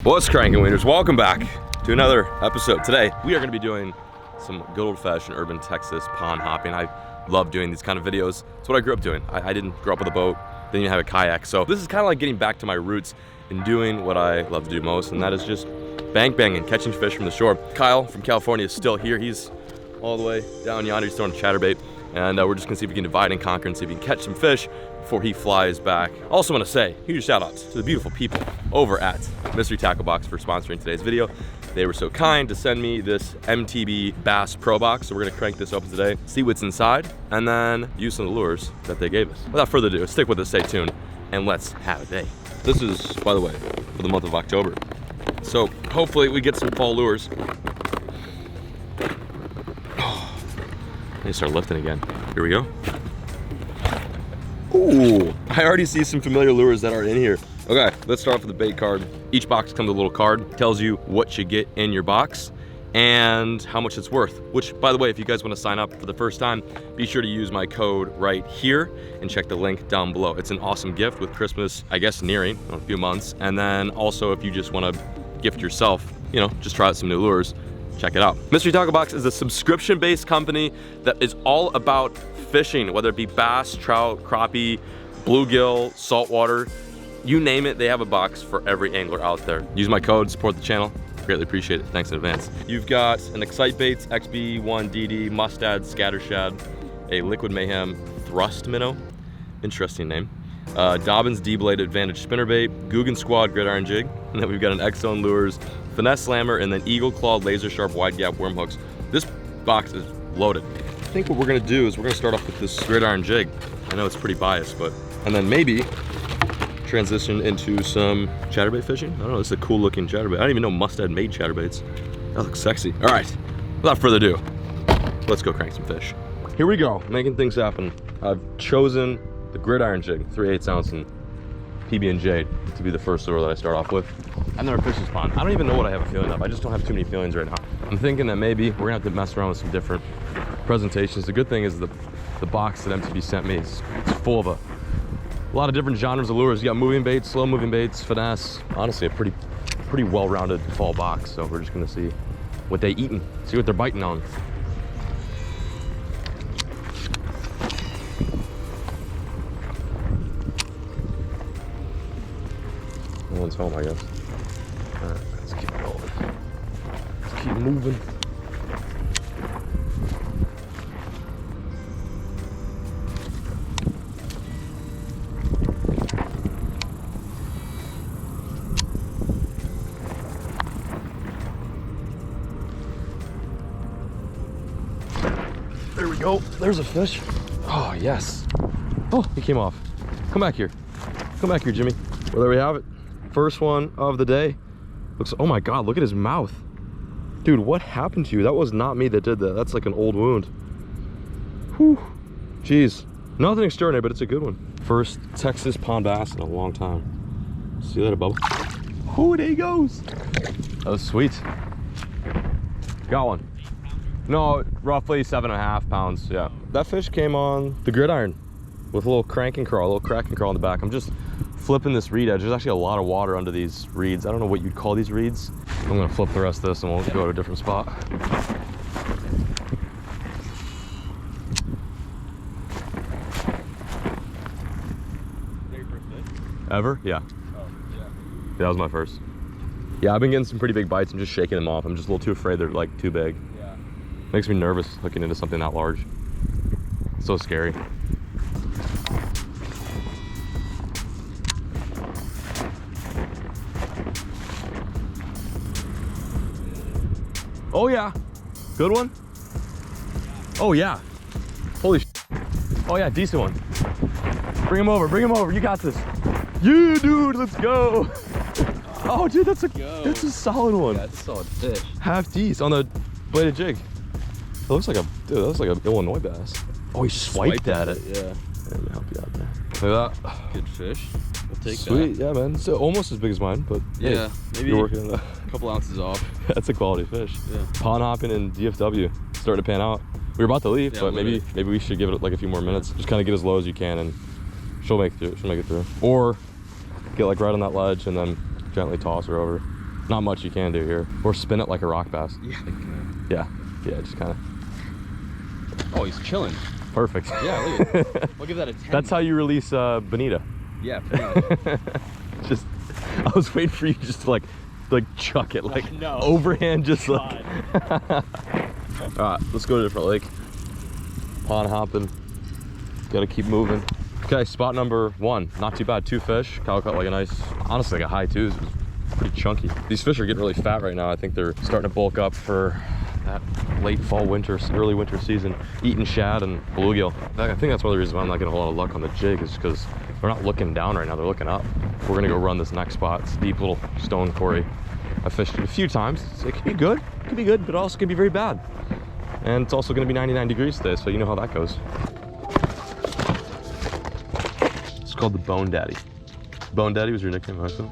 What's cranking, wieners? Welcome back to another episode. Today, we are going to be doing some good old-fashioned urban Texas pond hopping. I love doing these kind of videos. It's what I grew up doing. I didn't grow up with a boat, didn't even have a kayak. So this is kind of like getting back to my roots and doing what I love to do most, and that is just bank banging, catching fish from the shore. Kyle from California is still here. He's all the way down yonder. He's throwing a chatterbait, and we're just going to see if we can divide and conquer and see if we can catch some fish before he flies back. I also want to say huge shout outs to the beautiful people over at Mystery Tackle Box for sponsoring today's video. They were so kind to send me this MTB Bass Pro Box, so we're gonna crank this open today, see what's inside, and then use some of the lures that they gave us. Without further ado, stick with us, stay tuned, and let's have a day. This is, by the way, for the month of October. So hopefully we get some fall lures. I need to start lifting again. Here we go. Ooh, I already see some familiar lures that are in here. Okay, let's start off with the bait card. Each box comes with a little card, tells you what you get in your box and how much it's worth. Which, by the way, if you guys want to sign up for the first time, be sure to use my code right here and check the link down below. It's an awesome gift with Christmas, I guess, nearing in a few months. And then also, if you just want to gift yourself, you know, just try out some new lures, check it out. Mystery Tackle Box is a subscription-based company that is all about fishing, whether it be bass, trout, crappie, bluegill, saltwater, you name it, they have a box for every angler out there. Use my code, support the channel, greatly appreciate it. Thanks in advance. You've got an Excite Baits, XB1DD, Mustad, Scattershad, a Liquid Mayhem Thrust Minnow, interesting name, Dobbins D-Blade Advantage Spinnerbait, Guggen Squad Gridiron Jig, and then we've got an X-Zone Lures, Finesse Slammer, and then Eagle Claw Laser Sharp Wide Gap Worm Hooks. This box is loaded. I think what we're gonna do is we're gonna start off with this gridiron jig. I know it's pretty biased, but, and then maybe transition into some chatterbait fishing. I don't know, this is a cool looking chatterbait. I don't even know Mustad made chatterbaits. That looks sexy. All right, without further ado, let's go crank some fish. Here we go, making things happen. I've chosen the gridiron jig, 3/8 ounce and PB&J to be the first lure that I start off with. I've never fished this pond. I don't even know what I have a feeling of. I just don't have too many feelings right now. I'm thinking that maybe we're gonna have to mess around with some different presentations. The good thing is the box that MTB sent me is full of a lot of different genres of lures. You got moving baits, slow moving baits, finesse. Honestly, a pretty well-rounded fall box. So we're just gonna see what they eating, see what they're biting on. No one's home, I guess. All right, let's keep going. Let's keep moving. There we go. There's a fish. Oh, yes. Oh, he came off. Come back here. Come back here, Jimmy. Well, there we have it. First one of the day. Looks, oh my God, look at his mouth. Dude, what happened to you? That was not me that did that. That's like an old wound. Whew. Jeez. Nothing extraordinary, but it's a good one. First Texas pond bass in a long time. See that above? Oh, there he goes. That was sweet. Got one. No, roughly 7.5 pounds, yeah. That fish came on the gridiron with a little crank and crawl, a little crack and crawl in the back. I'm just flipping this reed edge. There's actually a lot of water under these reeds. I don't know what you'd call these reeds. I'm gonna flip the rest of this and we'll go to a different spot. Your first fish? Ever? Yeah. Oh, yeah. Yeah, that was my first. Yeah, I've been getting some pretty big bites. I'm just shaking them off. I'm just a little too afraid they're like too big. Yeah. Makes me nervous hooking into something that large. It's so scary. Oh yeah, good one. Oh yeah, holy shit. Oh yeah, decent one. Bring him over, you got this. Yeah, dude, let's go. Oh dude, that's a solid one. Yeah, that's a solid fish. Half decent on the bladed jig. It looks like a, dude, that looks like an Illinois bass. Oh, he swiped at it. Yeah. Let me help you out there. Look at that. Good fish. We'll take Sweet, that. yeah man. It's almost as big as mine, but yeah, hey, maybe you're working on that. a couple ounces off. That's a quality fish. Yeah. Pond hopping in DFW, starting to pan out. We were about to leave, Yeah, but maybe we should give it like a few more minutes. Just kind of get as low as you can, and she'll make it through. Or get like right on that ledge and then gently toss her over. Not much you can do here. Or spin it like a rock bass. Yeah. Yeah, just kind of. Oh, he's chilling. Perfect. Yeah, look at it. We'll give that a 10. That's how you release Bonita. Yeah, pretty much. Just, I was waiting for you just to like chuck it, like No. overhand, just like. All right, let's go to a different lake. Pond hopping. Gotta keep moving. Okay, spot number 1. Not too bad. 2 fish. Kyle caught like a nice, honestly, like a high 2. It was pretty chunky. These fish are getting really fat right now. I think they're starting to bulk up for that late fall, winter, early winter season. Eating shad and bluegill. I think that's one of the reasons why I'm not getting a whole lot of luck on the jig, is because they're not looking down right now. They're looking up. We're gonna go run this next spot. It's a deep little stone quarry. I fished it a few times. It could be good. It could be good, but it also could be very bad. And it's also gonna be 99 degrees today, so you know how that goes. It's called the Bone Daddy. Bone Daddy was your nickname, right? Yeah.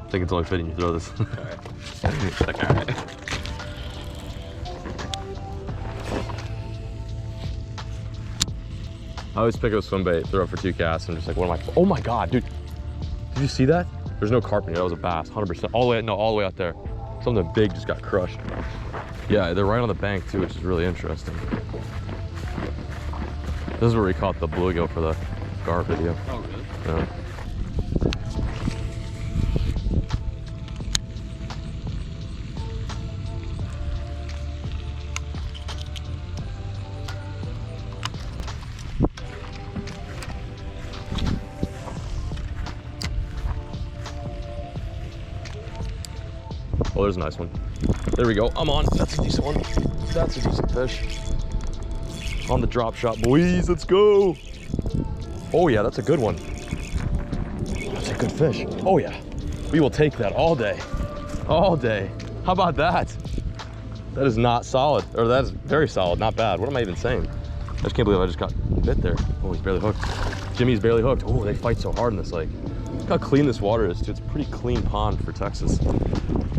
I think it's only fitting you throw this. All right. It's like, all right. I always pick up a swim bait, throw it for 2 casts, and just like, what am I? Oh my God, dude. Did you see that? There's no carp in here. That was a bass, 100%. All the way, no, all the way out there. Something big just got crushed. Yeah, they're right on the bank too, which is really interesting. This is where we caught the bluegill for the gar video. Oh, really? Yeah. Oh, there's a nice one. There we go. I'm on. That's a decent one. That's a decent fish. On the drop shot, boys. Let's go. Oh yeah, that's a good one. That's a good fish. Oh yeah. We will take that all day. All day. How about that? That is not solid. Or that is very solid. Not bad. What am I even saying? I just can't believe I just got bit there. Oh, he's barely hooked. Jimmy's barely hooked. Oh, they fight so hard in this lake. Look how clean this water is, too. It's a pretty clean pond for Texas.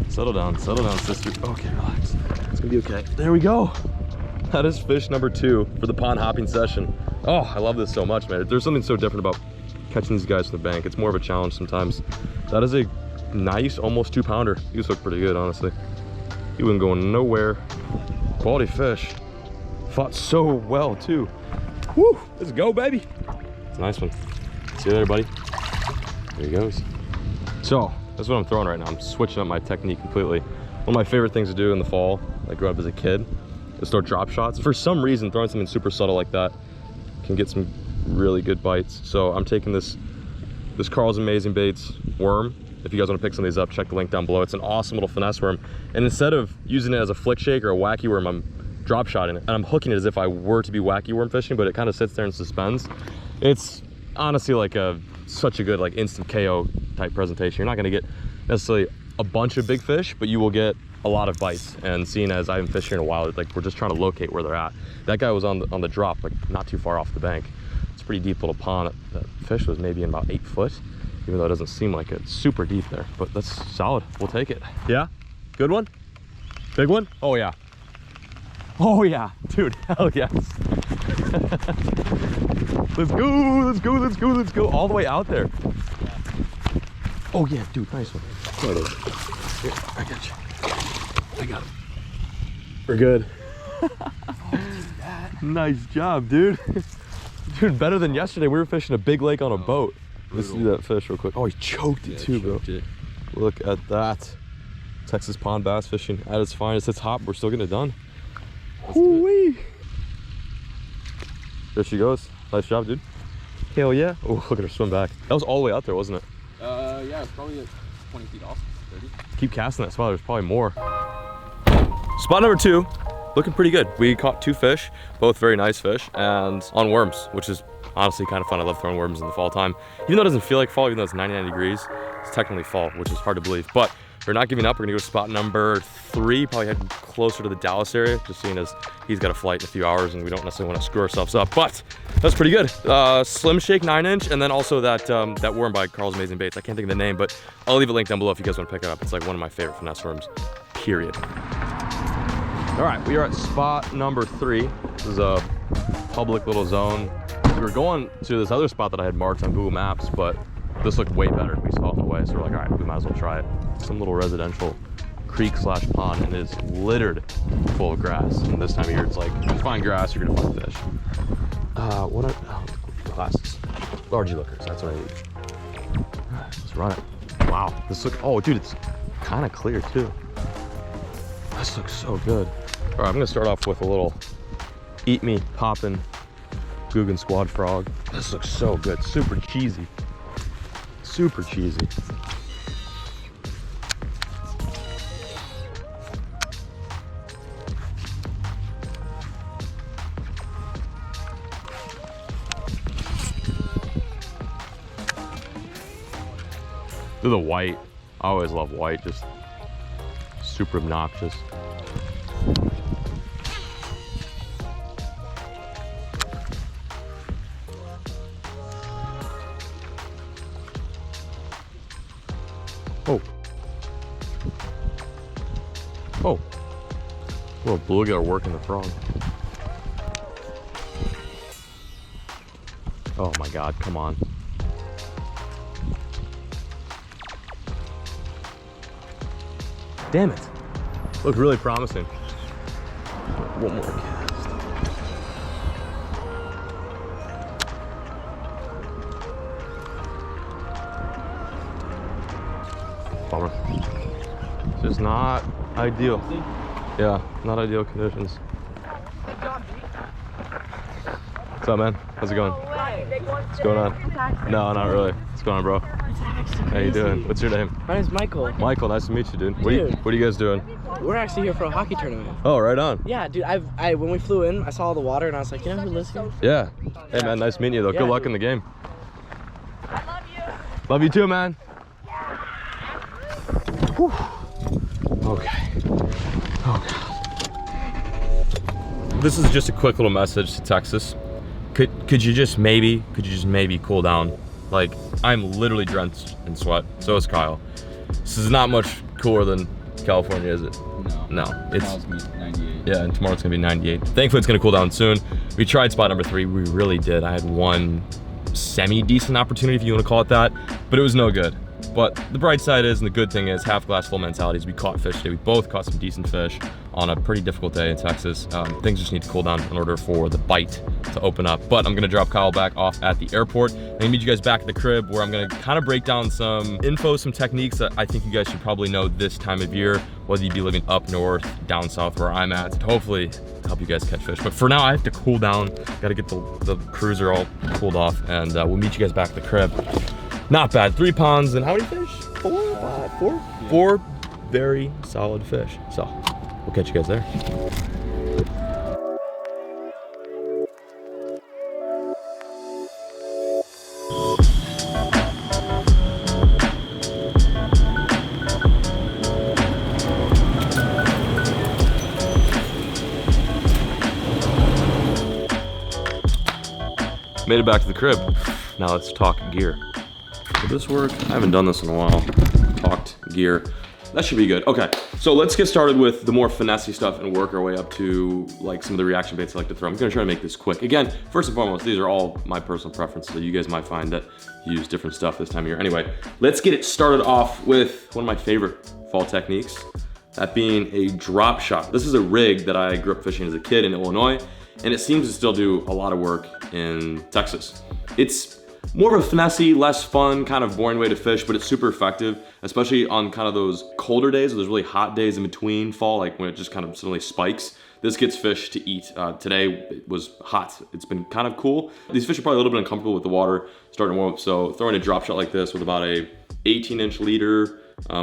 Settle down, sister. Okay, relax. It's gonna be okay. There we go. That is fish number 2 for the pond hopping session. Oh, I love this so much, man. There's something so different about catching these guys from the bank. It's more of a challenge sometimes. That is a nice, almost 2-pounder. He was hooked pretty good, honestly. He wasn't going nowhere. Quality fish. Fought so well, too. Woo, let's go, baby. It's a nice one. See you later, buddy. There he goes. So, that's what I'm throwing right now. I'm switching up my technique completely. One of my favorite things to do in the fall, like growing up as a kid, is throw drop shots. For some reason, throwing something super subtle like that can get some really good bites. So I'm taking this Carl's Amazing Baits worm. If you guys want to pick some of these up, check the link down below. It's an awesome little finesse worm. And instead of using it as a flick shake or a wacky worm, I'm drop shotting it. And I'm hooking it as if I were to be wacky worm fishing, but it kind of sits there and suspends. It's honestly like such a good like instant KO type presentation. You're not gonna get necessarily a bunch of big fish, but you will get a lot of bites. And seeing as I haven't fished here in a while, like we're just trying to locate where they're at. That guy was on the drop, like not too far off the bank. It's a pretty deep little pond. That fish was maybe in about 8 foot, even though it doesn't seem like it's super deep there, but that's solid. We'll take it. Yeah, good one, big one. Oh yeah. Oh yeah, dude, hell yes. Let's go, let's go, let's go, let's go. All the way out there. Oh yeah, dude, nice one. Here, I got you. I got him. We're good. Nice job, dude. Dude, better than yesterday. We were fishing a big lake on a boat. Let's see that fish real quick. Oh, he choked it too, bro. Look at that. Texas pond bass fishing at its finest. It's hot, we're still getting it done. Woo-wee. There she goes. Nice job, dude. Hell yeah. Oh, look at her swim back. That was all the way out there, wasn't it? Yeah, it's probably like 20 feet off, 30. Keep casting that spot, there's probably more. Spot number 2, looking pretty good. We caught 2 fish, both very nice fish, and on worms, which is honestly kind of fun. I love throwing worms in the fall time. Even though it doesn't feel like fall, even though it's 99 degrees, it's technically fall, which is hard to believe. But we're not giving up. We're gonna go to spot number 3, probably heading closer to the Dallas area, just seeing as he's got a flight in a few hours and we don't necessarily want to screw ourselves up. But that's pretty good. Slim Shake 9-inch, and then also that worm by Carl's Amazing Baits. I can't think of the name, but I'll leave a link down below if you guys want to pick it up. It's like one of my favorite finesse worms, period. All right, we are at spot number 3. This is a public little zone. We were going to this other spot that I had marked on Google Maps, but this looked way better. We saw it on the way, so we're like, all right, we might as well try it. some little residential creek slash pond, and it's littered full of grass. And this time of year, it's like, if you find grass, you're gonna find fish. Glasses. Largy lookers, that's what I need. Let's run it. Wow, oh dude, it's kind of clear too. This looks so good. All right, I'm gonna start off with a little eat me poppin' Guggen Squad frog. This looks so good, super cheesy. Super cheesy. Do the white. I always love white, just super obnoxious. Oh. Oh. Little bluegill working the frog. Oh my God, come on. Damn it. Looked really promising. One more cast. Bummer. Just not ideal. Yeah, not ideal conditions. What's up, man? How's it going? What's going on? No, not really. What's going on, bro? How you doing? What's your name? My name's Michael. Michael, nice to meet you, dude. What are you guys doing? We're actually here for a hockey tournament. Oh, right on. Yeah, dude. When we flew in, I saw all the water and I was like, you know who lives here? Yeah. Hey, man, nice meeting you, though. Yeah, Good luck in the game. I love you. Love you too, man. Whew. Okay. Oh, God. This is just a quick little message to Texas. Could you just maybe cool down? Like, I'm literally drenched in sweat. So is Kyle. This is not much cooler than California, is it? No. Tomorrow's gonna be 98. Yeah, and tomorrow's gonna be 98. Thankfully, it's gonna cool down soon. We tried spot number 3. We really did. I had one semi-decent opportunity, if you want to call it that, but it was no good. But the bright side is, and the good thing is, half glass full mentality is we caught fish today. We both caught some decent fish on a pretty difficult day in Texas. Things just need to cool down in order for the bite to open up. But I'm gonna drop Kyle back off at the airport. I'm gonna meet you guys back at the crib where I'm gonna kind of break down some info, some techniques that I think you guys should probably know this time of year, whether you be living up north, down south where I'm at, to hopefully help you guys catch fish. But for now, I have to cool down. Gotta get the cruiser all cooled off, and we'll meet you guys back at the crib. Not bad. 3 ponds and how many fish? 4, 5, 4? 4 very solid fish. So we'll catch you guys there. Made it back to the crib. Now let's talk gear. Will this work? I haven't done this in a while. Talked gear. That should be good. Okay, so let's get started with the more finessey stuff and work our way up to like some of the reaction baits I like to throw. I'm gonna try to make this quick. Again, first and foremost, these are all my personal preferences, so you guys might find that you use different stuff this time of year. Anyway, let's get it started off with one of my favorite fall techniques, that being a drop shot. This is a rig that I grew up fishing as a kid in Illinois, and it seems to still do a lot of work in Texas. It's more of a finessey, less fun, kind of boring way to fish, but it's super effective, especially on kind of those colder days, or those really hot days in between fall, like when it just kind of suddenly spikes. This gets fish to eat. Today it was hot. It's been kind of cool. These fish are probably a little bit uncomfortable with the water starting to warm up, so throwing a drop shot like this with about a 18-inch leader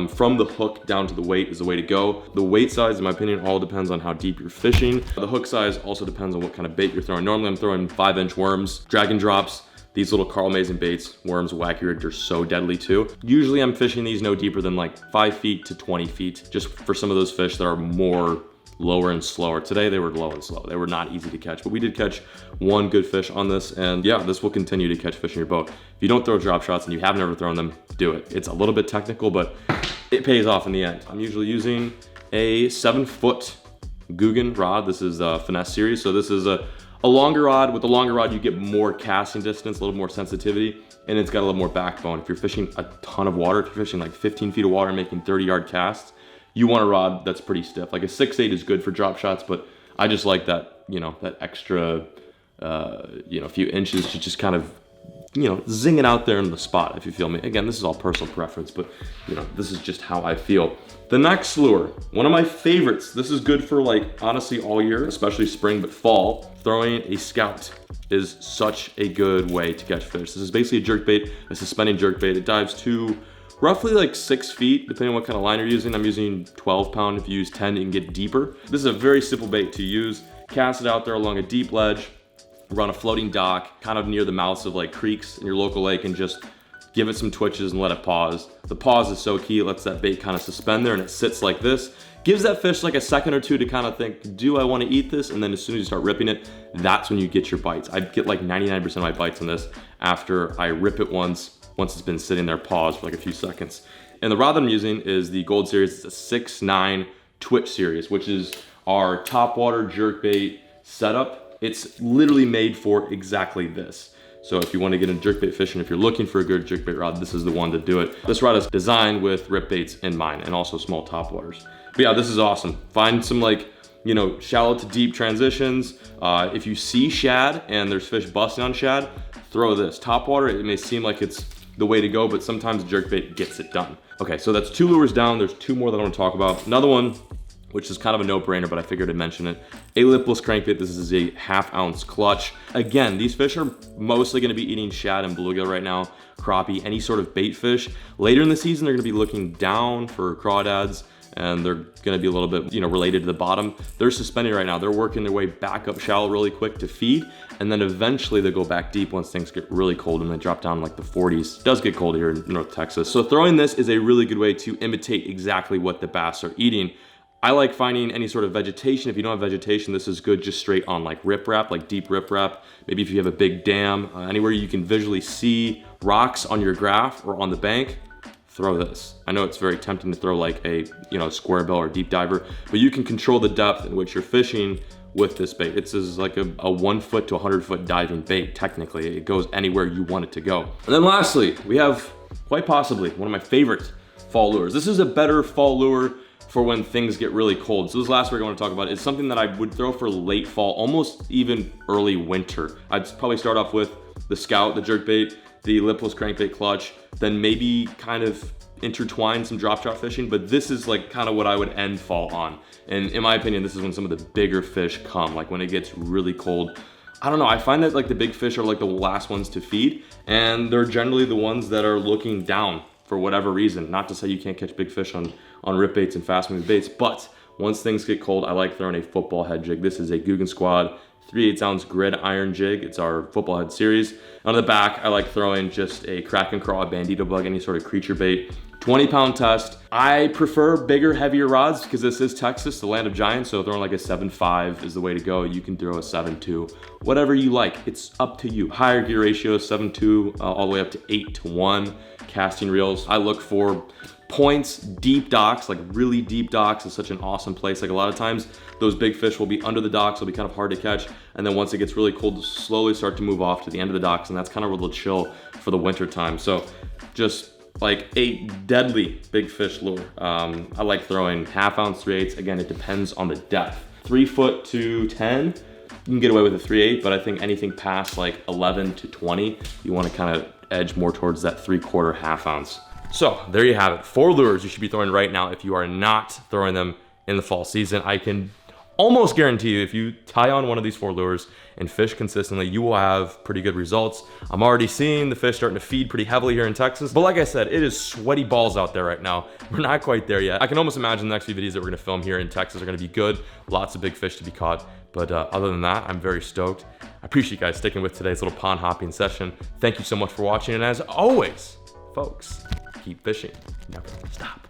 from the hook down to the weight is the way to go. The weight size, in my opinion, all depends on how deep you're fishing. The hook size also depends on what kind of bait you're throwing. Normally I'm throwing 5-inch worms, dragon drops. These little Carl Mason baits, worms, wacky rigged, are so deadly too. Usually I'm fishing these no deeper than like 5 feet to 20 feet, just for some of those fish that are more lower and slower. Today they were low and slow. They were not easy to catch, but we did catch one good fish on this, and yeah, this will continue to catch fish in your boat. If you don't throw drop shots and you have never thrown them, do it. It's a little bit technical, but it pays off in the end. I'm usually using a 7-foot Guggen rod. This is a finesse series, so this is a longer rod. With the longer rod, you get more casting distance, a little more sensitivity. and it's got a little more backbone. If you're fishing a ton of water, if you're fishing like 15 feet of water and making 30-yard casts, you want a rod that's pretty stiff. Like a 6/8 is good for drop shots, but I just like that, you know, that extra, few inches to just kind of, zing it out there in the spot, if you feel me. Again, this is all personal preference, but this is just how I feel. The next lure, one of my favorites. This is good for like, honestly, all year, especially spring, but fall. Throwing a Scout is such a good way to catch fish. This is basically a jerkbait, a suspending jerkbait. It dives to roughly like 6 feet, depending on what kind of line you're using. I'm using 12 pound. If you use 10, you can get deeper. This is a very simple bait to use. Cast it out there along a deep ledge, run a floating dock, kind of near the mouths of like creeks in your local lake, and just give it some twitches and let it pause. The pause is so key. It lets that bait kind of suspend there, and it sits like this. Gives that fish like a second or two to kind of think, do I want to eat this? And then as soon as you start ripping it, that's when you get your bites. I get like 99% of my bites on this after I rip it once it's been sitting there paused for like a few seconds. And the rod that I'm using is the Gold Series. It's a 6'9" Twitch series, which is our topwater jerkbait setup. It's literally made for exactly this. So if you want to get into jerkbait fishing, if you're looking for a good jerkbait rod, this is the one to do it. This rod is designed with rip baits in mind and also small topwaters. But yeah, this is awesome. Find some like, shallow to deep transitions. If you see shad and there's fish busting on shad, throw this. Topwater, it may seem like it's the way to go, but sometimes jerkbait gets it done. Okay, so that's 2 lures down. There's 2 more that I want to talk about. Another one, which is kind of a no-brainer, but I figured I'd mention it. A lipless crankbait. This is a 1/2 ounce clutch. Again, these fish are mostly going to be eating shad and bluegill right now, crappie, any sort of bait fish. Later in the season, they're going to be looking down for crawdads, and they're going to be a little bit, related to the bottom. They're suspending right now. They're working their way back up shallow really quick to feed, and then eventually they'll go back deep once things get really cold and they drop down like the 40s. It does get cold here in North Texas. So throwing this is a really good way to imitate exactly what the bass are eating. I like finding any sort of vegetation. If you don't have vegetation, this is good just straight on like riprap, like deep riprap. Maybe if you have a big dam, anywhere you can visually see rocks on your graph or on the bank, throw this. I know it's very tempting to throw like a square bill or deep diver, but you can control the depth in which you're fishing with this bait. It's like a 1 foot to 100 foot diving bait. Technically, it goes anywhere you want it to go. And then lastly, we have quite possibly one of my favorite fall lures. This is a better fall lure for when things get really cold. So this last week I want to talk about is something that I would throw for late fall, almost even early winter. I'd probably start off with the Scout, the jerkbait, the lipless crankbait clutch, then maybe kind of intertwine some drop shot fishing, but this is like kind of what I would end fall on. And in my opinion, this is when some of the bigger fish come, like when it gets really cold. I don't know, I find that like the big fish are like the last ones to feed, and they're generally the ones that are looking down for whatever reason. Not to say you can't catch big fish on rip baits and fast moving baits, but once things get cold, I like throwing a football head jig. This is a Guggen Squad 3/8 ounce gridiron jig. It's our football head series. On the back, I like throwing just a crack and crawl, a bandito bug, any sort of creature bait. 20-pound test. I prefer bigger, heavier rods because this is Texas, the land of giants. So throwing like a 7.5 is the way to go. You can throw a 7.2, whatever you like. It's up to you. Higher gear ratio, 7.2 all the way up to 8:1. Casting reels. I look for points, deep docks, like really deep docks is such an awesome place. Like a lot of times those big fish will be under the docks, they'll be kind of hard to catch. And then once it gets really cold, they'll slowly start to move off to the end of the docks. And that's kind of where they'll chill for the winter time. So just like a deadly big fish lure. I like throwing 1/2 ounce 3/8. Again, it depends on the depth. 3 foot to 10, you can get away with a 3/8, but I think anything past like 11 to 20, you want to kind of edge more towards that 3/4, 1/2 ounce. So there you have it. 4 lures you should be throwing right now if you are not throwing them in the fall season. I can almost guarantee you if you tie on one of these 4 lures and fish consistently, you will have pretty good results. I'm already seeing the fish starting to feed pretty heavily here in Texas. But like I said, it is sweaty balls out there right now. We're not quite there yet. I can almost imagine the next few videos that we're gonna film here in Texas are gonna be good. Lots of big fish to be caught. But other than that, I'm very stoked. I appreciate you guys sticking with today's little pond hopping session. Thank you so much for watching. And as always, folks, keep fishing, never stop.